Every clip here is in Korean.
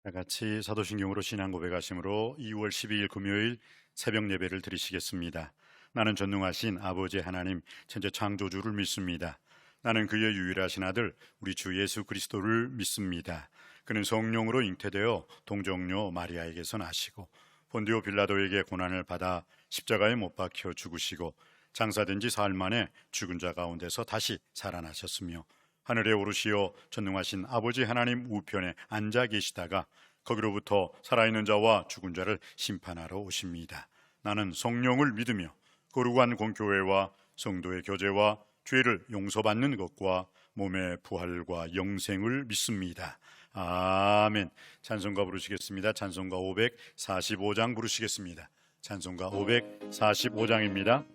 다 같이 사도신경으로 신앙 고백하심으로 2월 12일 금요일 새벽 예배를 드리시겠습니다. 나는 전능하신 아버지 하나님 천재 창조주를 믿습니다. 나는 그의 유일하신 아들 우리 주 예수 그리스도를 믿습니다. 그는 성령으로 잉태되어 동정녀 마리아에게서 나시고 본디오 빌라도에게 고난을 받아 십자가에 못 박혀 죽으시고 장사된 지 사흘 만에 죽은 자 가운데서 다시 살아나셨으며 하늘에 오르시어 전능하신 아버지 하나님 우편에 앉아 계시다가 거기로부터 살아있는 자와 죽은 자를 심판하러 오십니다. 나는 성령을 믿으며 거룩한 공교회와 성도의 교제와 죄를 용서받는 것과 몸의 부활과 영생을 믿습니다. 아멘. 찬송가 부르시겠습니다. 찬송가 545장 부르시겠습니다. 찬송가 545장입니다.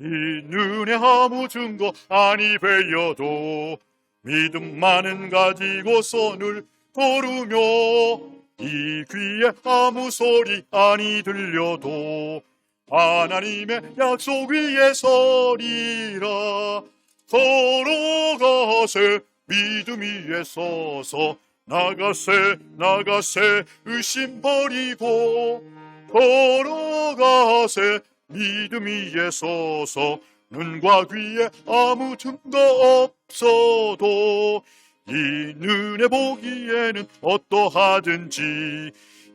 이 눈에 아무 증거 아니 베여도 믿음만은 가지고 손을 고르며 이 귀에 아무 소리 아니 들려도 하나님의 약속 위에 서리라. 걸어가세 믿음 위에 서서 나가세 의심 버리고 걸어가세 믿음 위에 서서 눈과 귀에 아무 증거 없어도 이 눈에 보기에는 어떠하든지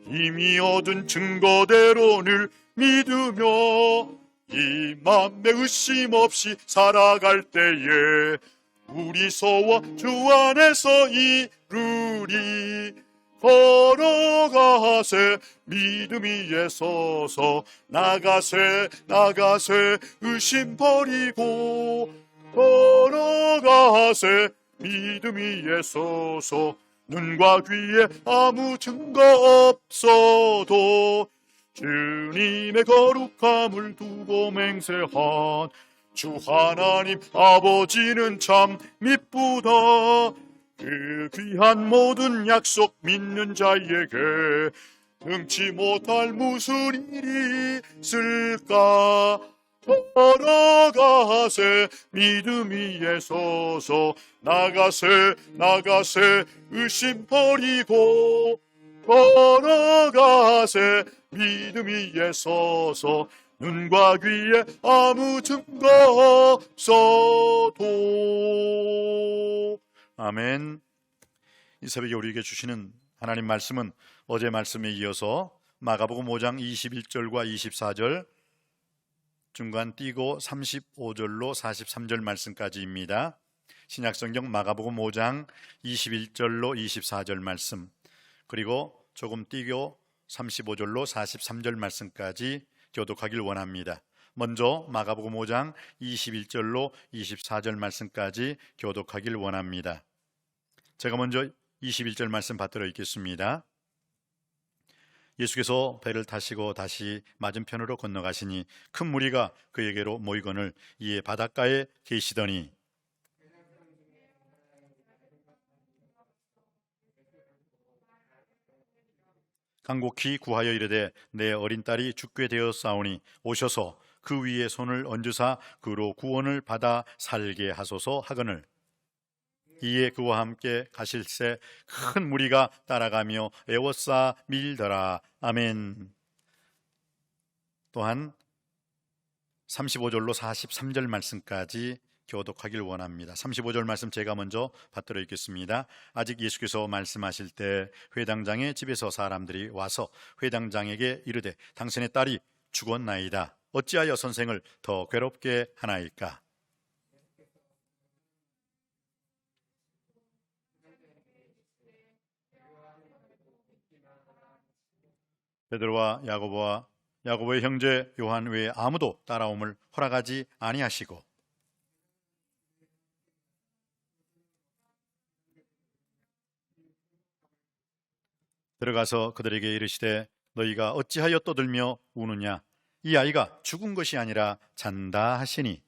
이미 얻은 증거대로 늘 믿으며 이 맘에 의심 없이 살아갈 때에 우리 소원 주 안에서 이루리. 걸어가세 믿음 위에 서서 나가세 의심 버리고 걸어가세 믿음 위에 서서 눈과 귀에 아무 증거 없어도 주님의 거룩함을 두고 맹세한 주 하나님 아버지는 참 미쁘다. 그 귀한 모든 약속 믿는 자에게 능치 못할 무슨 일이 있을까. 걸어가세 믿음 위에 서서 나가세 의심 버리고 걸어가세 믿음 위에 서서 눈과 귀에 아무 증거 없어도. 아멘. 이 새벽에 우리에게 주시는 하나님 말씀은 어제 말씀에 이어서 마가복음 5장 21절과 24절 중간 띄고 35절로 43절 말씀까지입니다. 신약성경 마가복음 5장 21절로 24절 말씀, 그리고 조금 띄고 35절로 43절 말씀까지 교독하길 원합니다. 먼저 마가복음 5장 21절로 24절 말씀까지 교독하길 원합니다. 제가 먼저 21절 말씀 받들어 읽겠습니다. 예수께서 배를 타시고 다시 맞은편으로 건너가시니 큰 무리가 그에게로 모이거늘 이에 바닷가에 계시더니 간곡히 구하여 이르되 내 어린 딸이 죽게 되었사오니 오셔서 그 위에 손을 얹으사 그로 구원을 받아 살게 하소서 하거늘 이에 그와 함께 가실새 큰 무리가 따라가며 애워싸 밀더라. 아멘. 또한 35절로 43절 말씀까지 교독하길 원합니다. 35절 말씀 제가 먼저 받들어 읽겠습니다. 아직 예수께서 말씀하실 때 회당장의 집에서 사람들이 와서 회당장에게 이르되 당신의 딸이 죽었나이다. 어찌하여 선생을 더 괴롭게 하나이까? 베드로와 야고보의 형제 요한 외에 아무도 따라옴을 허락하지 아니하시고 들어가서 그들에게 이르시되 너희가 어찌하여 떠들며 우느냐? 이 아이가 죽은 것이 아니라 잔다 하시니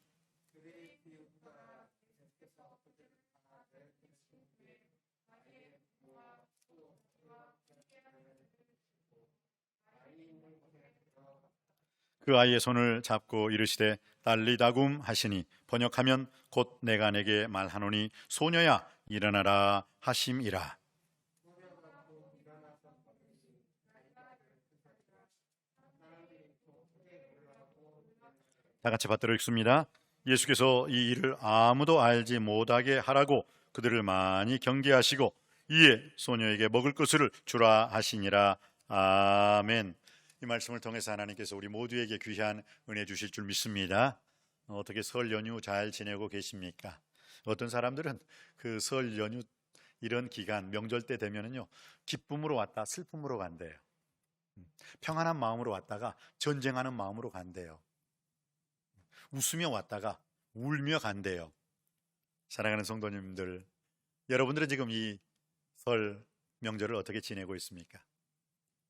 그 아이의 손을 잡고 이르시되 달리다굼 하시니 번역하면 곧 내가 내게 말하노니 소녀야 일어나라 하심이라. 다 같이 받들어 읽습니다. 예수께서 이 일을 아무도 알지 못하게 하라고 그들을 많이 경계하시고 이에 소녀에게 먹을 것을 주라 하시니라. 아멘. 이 말씀을 통해서 하나님께서 우리 모두에게 귀한 은혜 주실 줄 믿습니다. 어떻게 설 연휴 잘 지내고 계십니까? 어떤 사람들은 그 설 연휴 이런 기간 명절 때 되면은요 기쁨으로 왔다 슬픔으로 간대요. 평안한 마음으로 왔다가 전쟁하는 마음으로 간대요. 웃으며 왔다가 울며 간대요. 사랑하는 성도님들, 여러분들은 지금 이 설 명절을 어떻게 지내고 있습니까?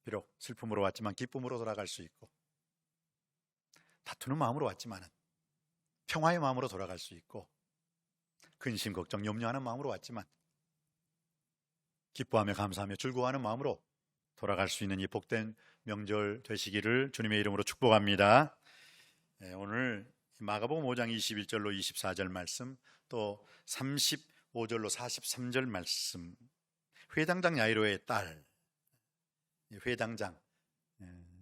비록 슬픔으로 왔지만 기쁨으로 돌아갈 수 있고, 다투는 마음으로 왔지만 평화의 마음으로 돌아갈 수 있고, 근심, 걱정, 염려하는 마음으로 왔지만 기뻐하며 감사하며 즐거워하는 마음으로 돌아갈 수 있는 이 복된 명절 되시기를 주님의 이름으로 축복합니다. 오늘 마가복음 5장 21절로 24절 말씀, 또 35절로 43절 말씀, 회당장 야이로의 딸, 회당장,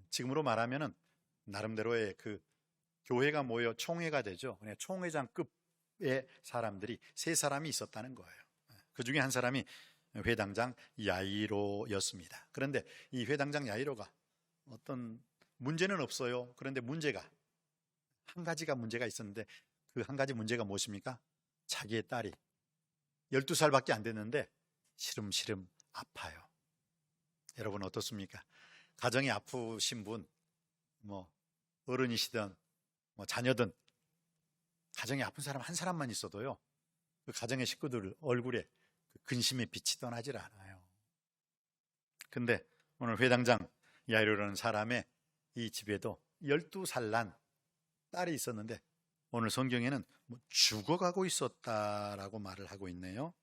지금으로 말하면은 나름대로의 그 교회가 모여 총회가 되죠. 총회장급의 사람들이 세 사람이 있었다는 거예요. 그 중에 한 사람이 회당장 야이로였습니다. 그런데 이 회당장 야이로가 어떤 문제는 없어요. 그런데 문제가 한 가지가 문제가 있었는데, 그 한 가지 문제가 무엇입니까? 자기의 딸이 12살밖에 안 됐는데 시름시름 아파요. 여러분 어떻습니까? 가정이 아프신 분, 어른이시든 자녀든 가정이 아픈 사람 한 사람만 있어도요 그 가정의 식구들 얼굴에 그 근심의 빛이 떠나질 않아요. 근데 오늘 회당장 야이로라는 사람의 이 집에도 12살 난 딸이 있었는데 오늘 성경에는 죽어가고 있었다라고 말을 하고 있네요.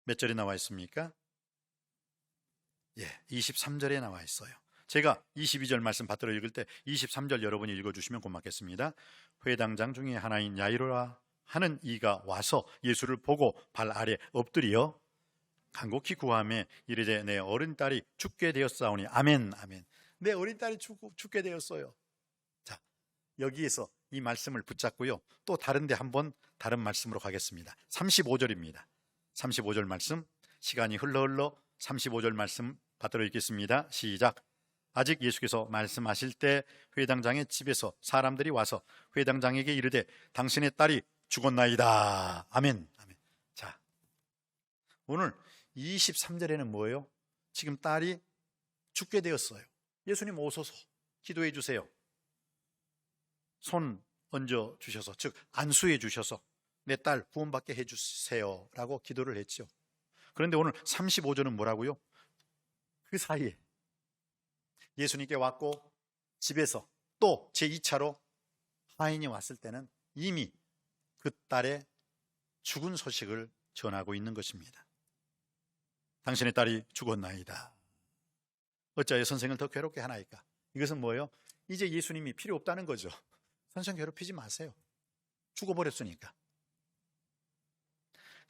몇 절에 나와 있습니까? 23절에 나와 있어요. 제가 22절 말씀 받들어 읽을 때 23절 여러분이 읽어주시면 고맙겠습니다. 회당장 중에 하나인 야이로라 하는 이가 와서 예수를 보고 발 아래 엎드려 간곡히 구하며 이르되 내 어린 딸이 죽게 되었사오니. 아멘. 아멘. 내 어린 딸이 죽게 되었어요. 자, 여기에서 이 말씀을 붙잡고요 또 다른데 한번 다른 말씀으로 가겠습니다. 35절입니다. 35절 말씀, 시간이 흘러 35절 말씀 받들어 읽겠습니다. 시작. 아직 예수께서 말씀하실 때 회당장의 집에서 사람들이 와서 회당장에게 이르되 당신의 딸이 죽었나이다. 아멘. 아멘. 자, 오늘 23절에는 뭐예요? 지금 딸이 죽게 되었어요. 예수님 오소서 기도해 주세요. 손 얹어 주셔서, 즉 안수해 주셔서 내 딸 구원받게 해주세요 라고 기도를 했죠. 그런데 오늘 35절은 뭐라고요? 그 사이에 예수님께 왔고 집에서 또 제2차로 하인이 왔을 때는 이미 그 딸의 죽은 소식을 전하고 있는 것입니다. 당신의 딸이 죽었나이다. 어찌하여 선생을 더 괴롭게 하나이까? 이것은 뭐예요? 이제 예수님이 필요 없다는 거죠. 선생 괴롭히지 마세요. 죽어버렸으니까.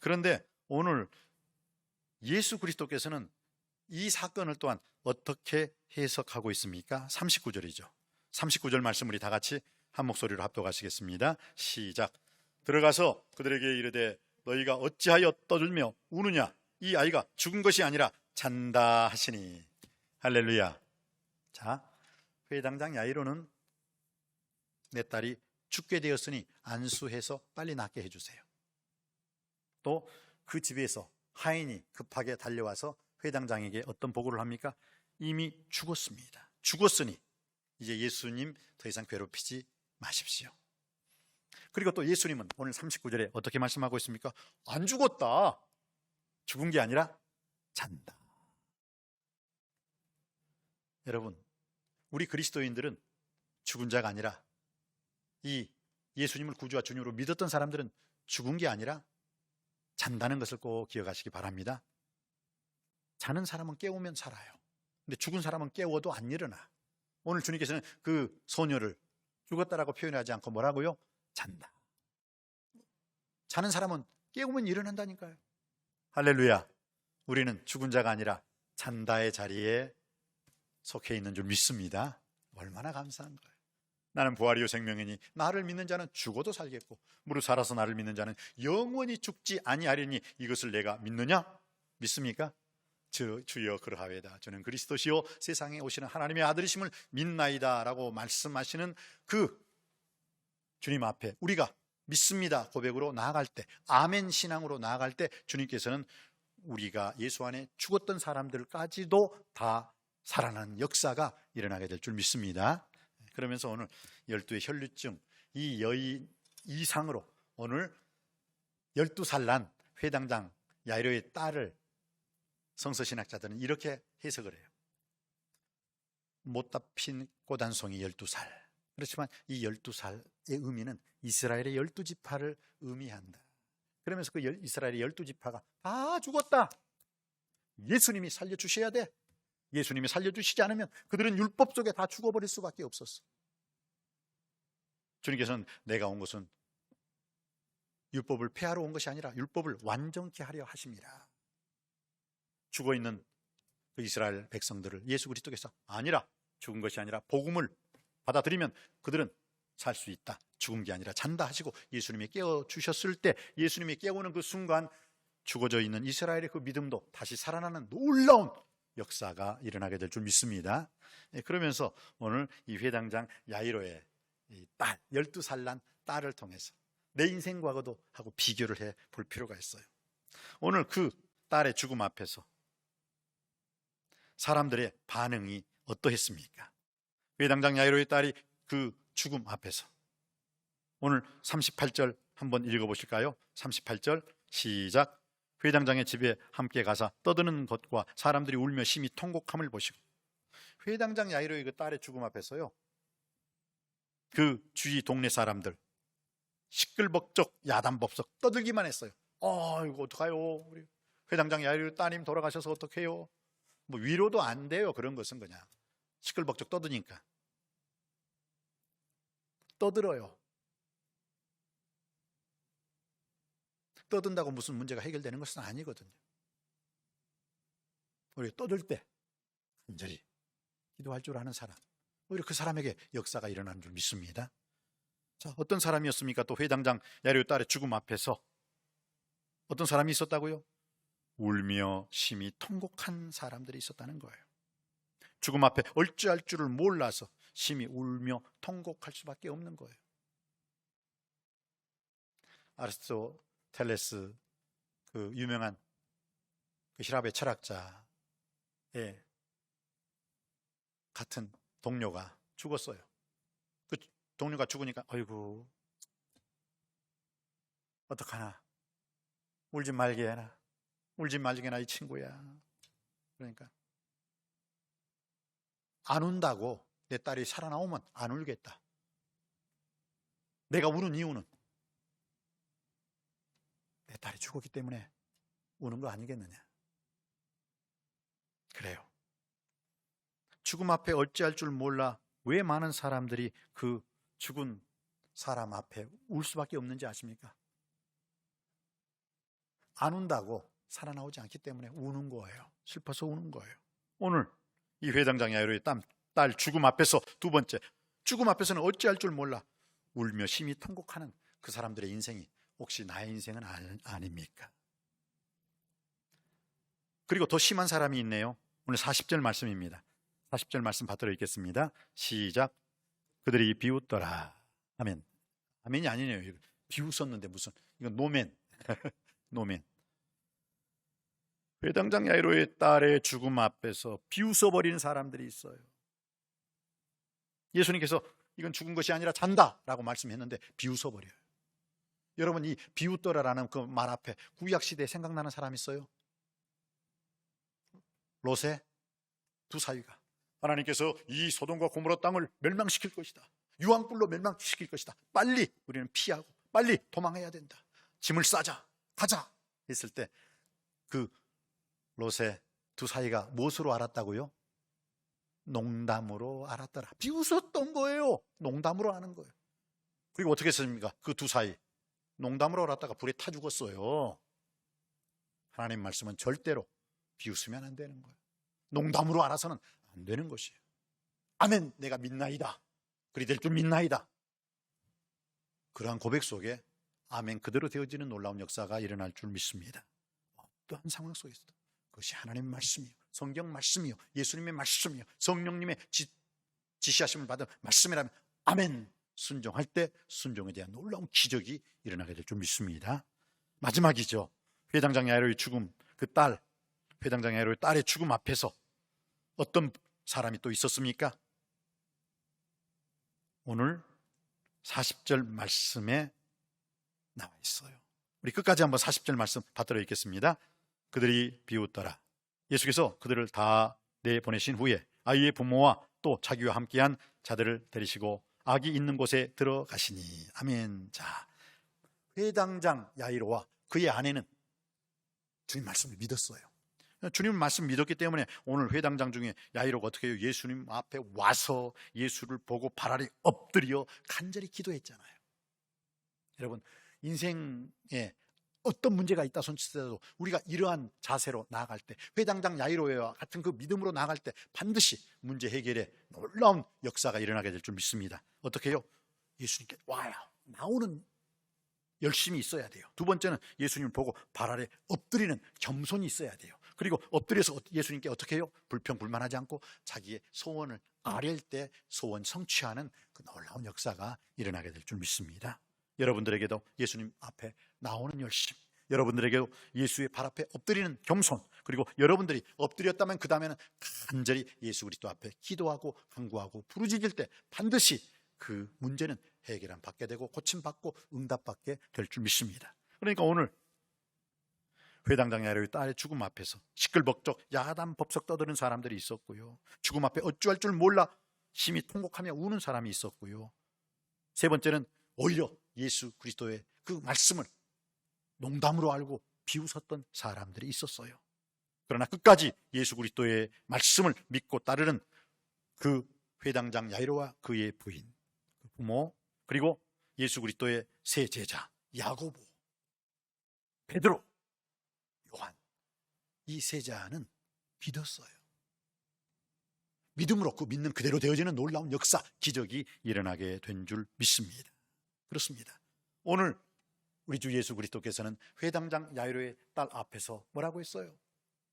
그런데 오늘 예수 그리스도께서는 이 사건을 또한 어떻게 해석하고 있습니까? 39절이죠. 39절 말씀 우리 다 같이 한 목소리로 합독하시겠습니다. 시작. 들어가서 그들에게 이르되 너희가 어찌하여 떠들며 우느냐? 이 아이가 죽은 것이 아니라 잔다 하시니. 할렐루야. 자, 회당장 야이로는 내 딸이 죽게 되었으니 안수해서 빨리 낫게 해주세요. 또 그 집에서 하인이 급하게 달려와서 회당장에게 어떤 보고를 합니까? 이미 죽었습니다. 죽었으니 이제 예수님 더 이상 괴롭히지 마십시오. 그리고 또 예수님은 오늘 39절에 어떻게 말씀하고 있습니까? 안 죽었다. 죽은 게 아니라 잔다. 여러분, 우리 그리스도인들은 죽은 자가 아니라, 이 예수님을 구주와 주님으로 믿었던 사람들은 죽은 게 아니라 잔다는 것을 꼭 기억하시기 바랍니다. 자는 사람은 깨우면 살아요. 근데 죽은 사람은 깨워도 안 일어나. 오늘 주님께서는 그 소녀를 죽었다라고 표현하지 않고 뭐라고요? 잔다. 자는 사람은 깨우면 일어난다니까요. 할렐루야. 우리는 죽은 자가 아니라 잔다의 자리에 속해 있는 줄 믿습니다. 얼마나 감사한 거예요. 나는 부활이요 생명이니 나를 믿는 자는 죽어도 살겠고 무릇 살아서 나를 믿는 자는 영원히 죽지 아니하리니 이것을 내가 믿느냐? 믿습니까? 주여 그러하외다. 저는 그리스도시요 세상에 오시는 하나님의 아들이심을 믿나이다 라고 말씀하시는 그 주님 앞에 우리가 믿습니다 고백으로 나아갈 때, 아멘 신앙으로 나아갈 때 주님께서는 우리가 예수 안에 죽었던 사람들까지도 다 살아나는 역사가 일어나게 될 줄 믿습니다. 그러면서 오늘 12의 혈류증 이 여인 이상으로 오늘 12살 난 회당장 야이로의 딸을 성서신학자들은 이렇게 해석을 해요. 못다 핀 꽃 한 송이 12살. 그렇지만 이 12살의 의미는 이스라엘의 12지파를 의미한다. 그러면서 그 이스라엘의 12지파가 다 죽었다. 예수님이 살려주셔야 돼. 예수님이 살려주시지 않으면 그들은 율법 속에 다 죽어버릴 수밖에 없었어. 주님께서는 내가 온 것은 율법을 폐하러 온 것이 아니라 율법을 완전케 하려 하십니다. 죽어있는 그 이스라엘 백성들을 예수 그리스도께서 아니라 죽은 것이 아니라 복음을 받아들이면 그들은 살 수 있다. 죽은 게 아니라 잔다 하시고 예수님이 깨워주셨을 때 예수님이 깨우는 그 순간 죽어져 있는 이스라엘의 그 믿음도 다시 살아나는 놀라운 역사가 일어나게 될 줄 믿습니다. 그러면서 오늘 이 회당장 야이로의 이 딸, 12살 난 딸을 통해서 내 인생 과거도 하고 비교를 해 볼 필요가 있어요. 오늘 그 딸의 죽음 앞에서 사람들의 반응이 어떠했습니까? 회당장 야이로의 딸이 그 죽음 앞에서 오늘 38절 한번 읽어보실까요? 38절 시작. 회당장의 집에 함께 가서 떠드는 것과 사람들이 울며 심히 통곡함을 보시고. 회당장 야이로의 그 딸의 죽음 앞에서요, 그 주위 동네 사람들 시끌벅적 야단법석 떠들기만 했어요. 이거 어떡해요? 우리 회당장 야이로 따님 돌아가셔서 어떡해요? 뭐 위로도 안 돼요. 그런 것은 그냥 시끌벅적 떠드니까. 떠들어요. 떠든다고 무슨 문제가 해결되는 것은 아니거든요. 우리가 떠들 때 간절히 기도할 줄 아는 사람, 오히려 그 사람에게 역사가 일어나는 줄 믿습니다. 자, 어떤 사람이었습니까? 또 회당장 야이로 딸의 죽음 앞에서 어떤 사람이 있었다고요? 울며 심히 통곡한 사람들이 있었다는 거예요. 죽음 앞에 어찌할 줄을 몰라서 심히 울며 통곡할 수밖에 없는 거예요. 아리스토텔레스, 그 유명한 그 히랍의 철학자의 같은 동료가 죽었어요. 그 동료가 죽으니까 아이고 어떡하나, 울지 말게 해라, 울지 말게 해라 이 친구야. 그러니까 안 운다고 내 딸이 살아나오면 안 울겠다. 내가 우는 이유는 내 딸이 죽었기 때문에 우는 거 아니겠느냐. 그래요. 죽음 앞에 어찌할 줄 몰라 왜 많은 사람들이 그 죽은 사람 앞에 울 수밖에 없는지 아십니까? 안 운다고 살아나오지 않기 때문에 우는 거예요. 슬퍼서 우는 거예요. 오늘 이 회당장 야이로의 딸 죽음 앞에서 두 번째, 죽음 앞에서는 어찌할 줄 몰라 울며 심히 통곡하는 그 사람들의 인생이 혹시 나의 인생은 아닙니까? 그리고 더 심한 사람이 있네요. 오늘 40절 말씀입니다. 40절 말씀 받들어 읽겠습니다. 시작. 그들이 비웃더라. 아멘. 아멘이 아니네요. 비웃었는데 무슨, 이건 노멘. 노멘. 회당장 야이로의 딸의 죽음 앞에서 비웃어버리는 사람들이 있어요. 예수님께서 이건 죽은 것이 아니라 잔다 라고 말씀했는데 비웃어버려요. 여러분, 이 비웃더라라는 그 말 앞에 구약시대에 생각나는 사람 있어요? 롯의 두 사위가 하나님께서 이 소돔과 고모라 땅을 멸망시킬 것이다, 유황불로 멸망시킬 것이다, 빨리 우리는 피하고 빨리 도망해야 된다, 짐을 싸자, 가자 했을 때 그 롯의 두 사위가 무엇으로 알았다고요? 농담으로 알았더라. 비웃었던 거예요. 농담으로 하는 거예요. 그리고 어떻게 했습니까? 그 두 사이 농담으로 알았다가 불에 타 죽었어요. 하나님 말씀은 절대로 비웃으면 안 되는 거예요. 농담으로 알아서는 안 되는 것이에요. 아멘, 내가 믿나이다. 그리 될 줄 믿나이다. 그러한 고백 속에 아멘 그대로 되어지는 놀라운 역사가 일어날 줄 믿습니다. 어떠한 상황 속에서도 그것이 하나님 말씀이요, 성경 말씀이요, 예수님의 말씀이요, 성령님의 지시하심을 받은 말씀이라면 아멘 순종할 때 순종에 대한 놀라운 기적이 일어나게 될 줄 믿습니다. 마지막이죠. 회당장 야이로의 죽음, 그 딸, 회당장 야이로의 딸의 죽음 앞에서 어떤 사람이 또 있었습니까? 오늘 40절 말씀에 나와 있어요. 우리 끝까지 한번 40절 말씀 받들어 읽겠습니다. 그들이 비웃더라. 예수께서 그들을 다 내보내신 후에 아이의 부모와 또 자기와 함께한 자들을 데리시고 아기 있는 곳에 들어가시니. 아멘. 자, 회당장 야이로와 그의 아내는 주님 말씀을 믿었어요. 주님 말씀 믿었기 때문에 오늘 회당장 중에 야이로가 어떻게 해요? 예수님 앞에 와서 예수를 보고 발 아래 엎드려 간절히 기도했잖아요. 여러분, 인생에 어떤 문제가 있다 손치더라도 우리가 이러한 자세로 나아갈 때, 회당장 야이로와 같은 그 믿음으로 나아갈 때 반드시 문제 해결에 놀라운 역사가 일어나게 될 줄 믿습니다. 어떻게 해요? 예수님께 와요. 나오는 열심이 있어야 돼요. 두 번째는 예수님을 보고 발 아래 엎드리는 겸손이 있어야 돼요. 그리고 엎드려서 예수님께 어떻게 해요? 불평불만하지 않고 자기의 소원을 아뢰일 때 소원 성취하는 그 놀라운 역사가 일어나게 될 줄 믿습니다. 여러분들에게도 예수님 앞에 나오는 열심, 여러분들에게도 예수의 발 앞에 엎드리는 겸손, 그리고 여러분들이 엎드렸다면 그 다음에는 간절히 예수 그리스도 앞에 기도하고 간구하고 부르짖을 때 반드시 그 문제는 해결을 받게 되고 고침받고 응답받게 될 줄 믿습니다. 그러니까 오늘 회당장 야이로의 딸의 죽음 앞에서 시끌벅적 야단법석 떠드는 사람들이 있었고요, 죽음 앞에 어찌할 줄 몰라 심히 통곡하며 우는 사람이 있었고요, 세 번째는 오히려 예수 그리스도의 그 말씀을 농담으로 알고 비웃었던 사람들이 있었어요. 그러나 끝까지 예수 그리스도의 말씀을 믿고 따르는 그 회당장 야이로와 그의 부인, 그 부모, 그리고 예수 그리스도의 세 제자 야고보, 베드로, 요한, 이 세 자는 믿었어요. 믿음으로 그 믿는 그대로 되어지는 놀라운 역사, 기적이 일어나게 된 줄 믿습니다. 그렇습니다. 오늘 우리 주 예수 그리스도께서는 회당장 야이로의 딸 앞에서 뭐라고 했어요?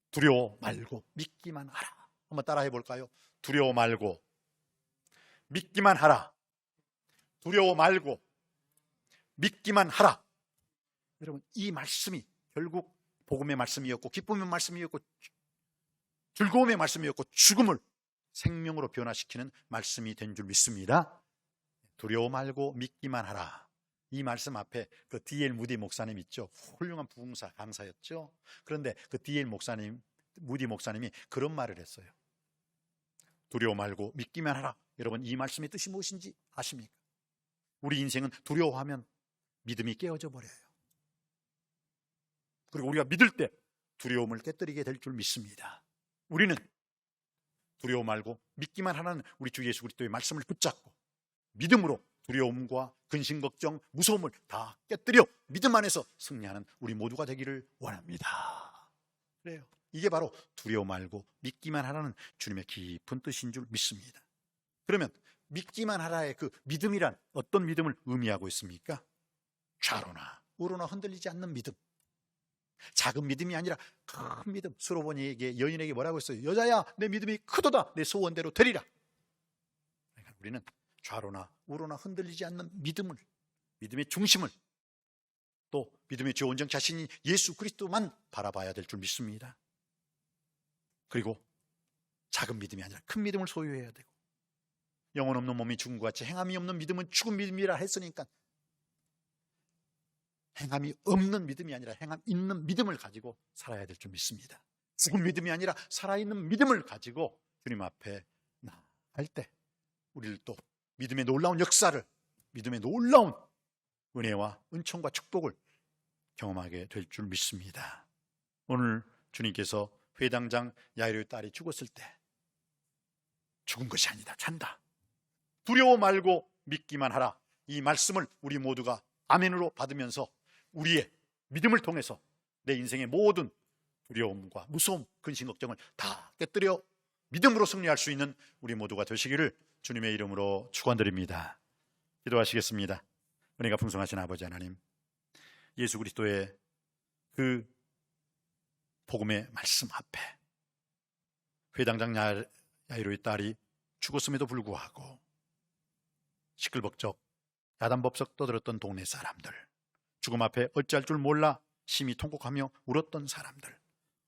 두려워 말고 믿기만 하라. 한번 따라해 볼까요? 두려워 말고 믿기만 하라. 두려워 말고 믿기만 하라. 여러분, 이 말씀이 결국 복음의 말씀이었고 기쁨의 말씀이었고 즐거움의 말씀이었고 죽음을 생명으로 변화시키는 말씀이 된 줄 믿습니다. 두려워 말고 믿기만 하라. 이 말씀 앞에 그 D.L. 무디 목사님 있죠. 훌륭한 부흥사 강사였죠. 그런데 그 D.L. 목사님, 무디 목사님이 그런 말을 했어요. 두려워 말고 믿기만 하라. 여러분, 이 말씀의 뜻이 무엇인지 아십니까? 우리 인생은 두려워하면 믿음이 깨어져 버려요. 그리고 우리가 믿을 때 두려움을 깨뜨리게 될 줄 믿습니다. 우리는 두려워 말고 믿기만 하라는 우리 주 예수 그리스도의 말씀을 붙잡고 믿음으로 두려움과 근심, 걱정, 무서움을 다 깨뜨려 믿음 안에서 승리하는 우리 모두가 되기를 원합니다. 그래요. 이게 바로 두려워 말고 믿기만 하라는 주님의 깊은 뜻인 줄 믿습니다. 그러면 믿기만 하라의 그 믿음이란 어떤 믿음을 의미하고 있습니까? 좌로나 우로나 흔들리지 않는 믿음. 작은 믿음이 아니라 큰 믿음. 수로보니에게, 여인에게 뭐라고 했어요? 여자야, 내 믿음이 크도다. 내 소원대로 되리라. 그러니까 우리는 좌로나 우로나 흔들리지 않는 믿음을, 믿음의 중심을, 또 믿음의 주 온전케 하신 예수 그리스도만 바라봐야 될 줄 믿습니다. 그리고 작은 믿음이 아니라 큰 믿음을 소유해야 되고, 영혼 없는 몸이 죽은 것 같이 행함이 없는 믿음은 죽은 믿음이라 했으니까 행함이 없는 믿음이 아니라 행함 있는 믿음을 가지고 살아야 될 줄 믿습니다. 죽은 믿음이 아니라 살아있는 믿음을 가지고 주님 앞에 나갈 때 우리를 또 믿음의 놀라운 역사를, 믿음의 놀라운 은혜와 은총과 축복을 경험하게 될 줄 믿습니다. 오늘 주님께서 회당장 야이로의 딸이 죽었을 때 죽은 것이 아니다. 산다. 두려워 말고 믿기만 하라. 이 말씀을 우리 모두가 아멘으로 받으면서 우리의 믿음을 통해서 내 인생의 모든 두려움과 무서움, 근심, 걱정을 다 깨뜨려 믿음으로 승리할 수 있는 우리 모두가 되시기를 주님의 이름으로 축원드립니다. 기도하시겠습니다. 은혜가 풍성하신 아버지 하나님, 예수 그리스도의 그 복음의 말씀 앞에 회당장 야이로의 딸이 죽었음에도 불구하고 시끌벅적 야단법석 떠들었던 동네 사람들, 죽음 앞에 어찌할 줄 몰라 심히 통곡하며 울었던 사람들,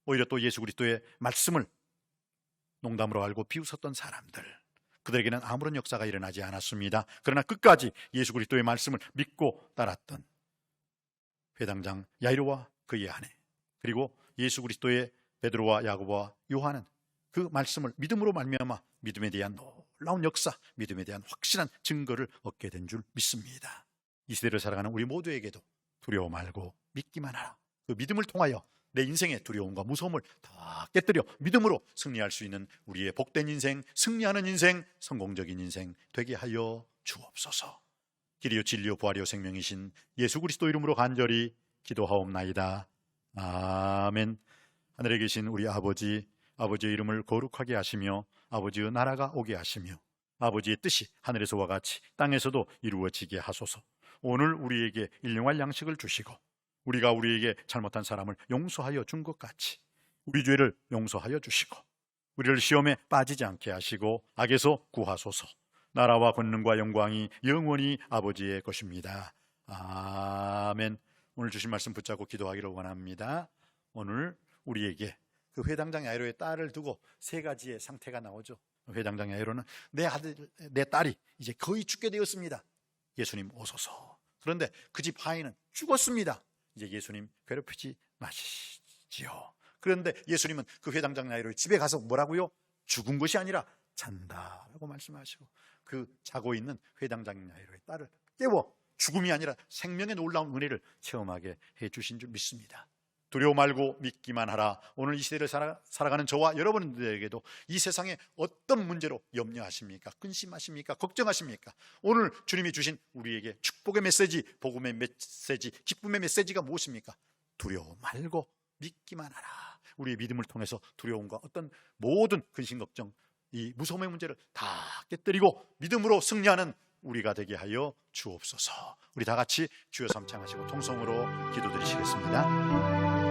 오히려 또 예수 그리스도의 말씀을 농담으로 알고 비웃었던 사람들, 그들에게는 아무런 역사가 일어나지 않았습니다. 그러나 끝까지 예수 그리스도의 말씀을 믿고 따랐던 회당장 야이로와 그의 아내, 그리고 예수 그리스도의 베드로와 야고보와 요한은 그 말씀을 믿음으로 말미암아 믿음에 대한 놀라운 역사, 믿음에 대한 확실한 증거를 얻게 된 줄 믿습니다. 이 시대를 살아가는 우리 모두에게도 두려워 말고 믿기만 하라. 그 믿음을 통하여 내 인생의 두려움과 무서움을 다 깨뜨려 믿음으로 승리할 수 있는 우리의 복된 인생, 승리하는 인생, 성공적인 인생 되게 하여 주옵소서. 길이요 진리요 부활이요 생명이신 예수 그리스도 이름으로 간절히 기도하옵나이다. 아멘. 하늘에 계신 우리 아버지, 아버지의 이름을 거룩하게 하시며 아버지의 나라가 오게 하시며 아버지의 뜻이 하늘에서와 같이 땅에서도 이루어지게 하소서. 오늘 우리에게 일용할 양식을 주시고 우리가 우리에게 잘못한 사람을 용서하여 준 것 같이 우리 죄를 용서하여 주시고 우리를 시험에 빠지지 않게 하시고 악에서 구하소서. 나라와 권능과 영광이 영원히 아버지의 것입니다. 아멘. 오늘 주신 말씀 붙잡고 기도하기를 원합니다. 오늘 우리에게 그 회당장 야이로의 딸을 두고 세 가지의 상태가 나오죠. 회당장 야이로는 내 아들, 내 딸이 이제 거의 죽게 되었습니다. 예수님 오소서. 그런데 그 집 하인은 죽었습니다. 이제 예수님 괴롭히지 마시지요. 그런데 예수님은 그 회당장 야이로의 집에 가서 뭐라고요? 죽은 것이 아니라 잔다라고 말씀하시고 그 자고 있는 회당장 야이로의 딸을 깨워 죽음이 아니라 생명의 놀라운 은혜를 체험하게 해주신 줄 믿습니다. 두려워 말고 믿기만 하라. 오늘 이 시대를 살아가는 저와 여러분들에게도 이 세상에 어떤 문제로 염려하십니까? 근심하십니까? 걱정하십니까? 오늘 주님이 주신 우리에게 축복의 메시지, 복음의 메시지, 기쁨의 메시지가 무엇입니까? 두려워 말고 믿기만 하라. 우리의 믿음을 통해서 두려움과 어떤 모든 근심, 걱정, 이 무서움의 문제를 다 깨뜨리고 믿음으로 승리하는 우리가 되게 하여 주옵소서. 우리 다 같이 주여 삼창하시고 통성으로 기도드리시겠습니다.